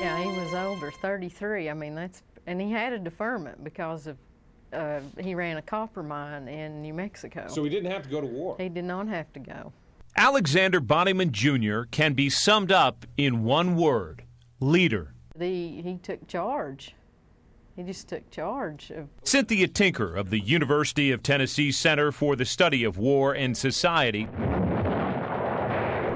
Yeah, he was older, 33. I mean, and he had a deferment because of he ran a copper mine in New Mexico. So he didn't have to go to war. He did not have to go. Alexander Bonnyman Jr. can be summed up in one word: leader. He took charge. He just took charge of. Cynthia Tinker of the University of Tennessee Center for the Study of War and Society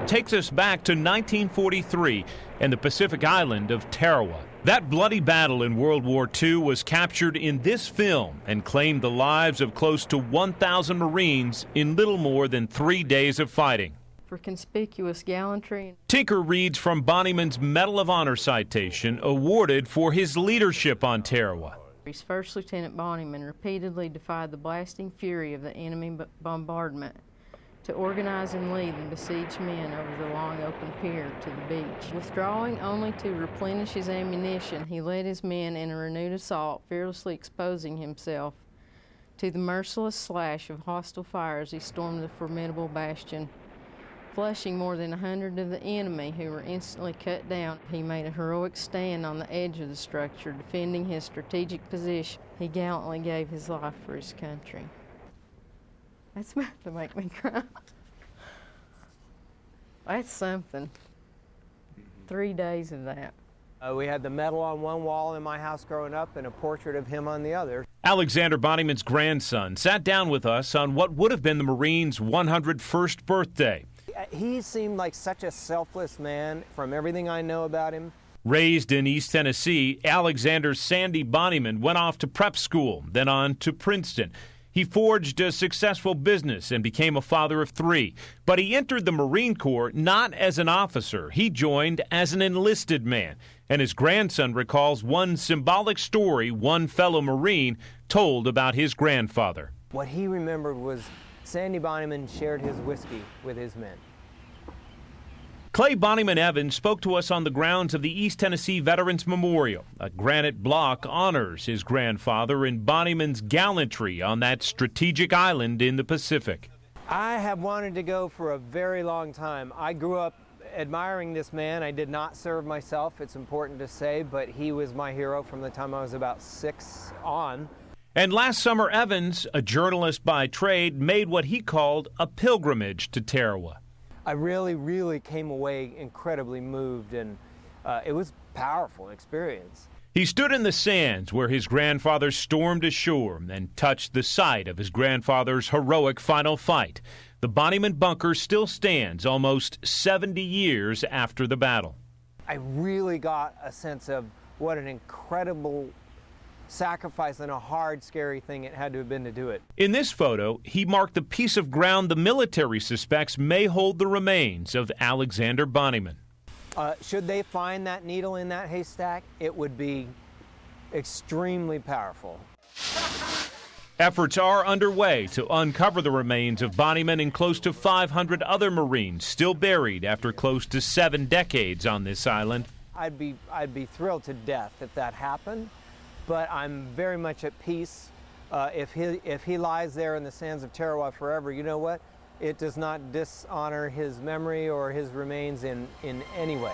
takes us back to 1943 and the Pacific island of Tarawa. That bloody battle in World War II was captured in this film and claimed the lives of close to 1,000 Marines in little more than 3 days of fighting. For conspicuous gallantry. Tinker reads from Bonnyman's Medal of Honor citation awarded for his leadership on Tarawa. First Lieutenant Bonnyman repeatedly defied the blasting fury of the enemy bombardment to organize and lead the besieged men over the long open pier to the beach. Withdrawing only to replenish his ammunition, he led his men in a renewed assault, fearlessly exposing himself to the merciless slash of hostile fire as he stormed the formidable bastion. Flushing more than 100 of the enemy, who were instantly cut down, he made a heroic stand on the edge of the structure, defending his strategic position. He gallantly gave his life for his country. That's about to make me cry. That's something. 3 days of that. We had the medal on one wall in my house growing up and a portrait of him on the other. Alexander Bonnyman's grandson sat down with us on what would have been the Marine's 101st birthday. He seemed like such a selfless man from everything I know about him. Raised in East Tennessee, Alexander's Sandy Bonnyman went off to prep school, then on to Princeton. He forged a successful business and became a father of 3. But he entered the Marine Corps not as an officer. He joined as an enlisted man. And his grandson recalls one symbolic story one fellow Marine told about his grandfather. What he remembered was Sandy Bonnyman shared his whiskey with his men. Clay Bonnyman Evans spoke to us on the grounds of the East Tennessee Veterans Memorial. A granite block honors his grandfather in Bonnyman's gallantry on that strategic island in the Pacific. I have wanted to go for a very long time. I grew up admiring this man. I did not serve myself, it's important to say, but he was my hero from the time I was about 6 on. And last summer, Evans, a journalist by trade, made what he called a pilgrimage to Tarawa. I really came away incredibly moved, and it was a powerful experience. He stood in the sands where his grandfather stormed ashore and touched the site of his grandfather's heroic final fight. The Bonnyman bunker still stands almost 70 years after the battle. I really got a sense of what an incredible sacrifice and a hard, scary thing it had to have been to do it. In this photo, he marked the piece of ground the military suspects may hold the remains of Alexander Bonnyman. Should they find that needle in that haystack, it would be extremely powerful. Efforts are underway to uncover the remains of Bonnyman and close to 500 other Marines still buried after close to 7 decades on this island. I'd be thrilled to death if that happened. But I'm very much at peace. If he lies there in the sands of Tarawa forever, you know what? It does not dishonor his memory or his remains in any way.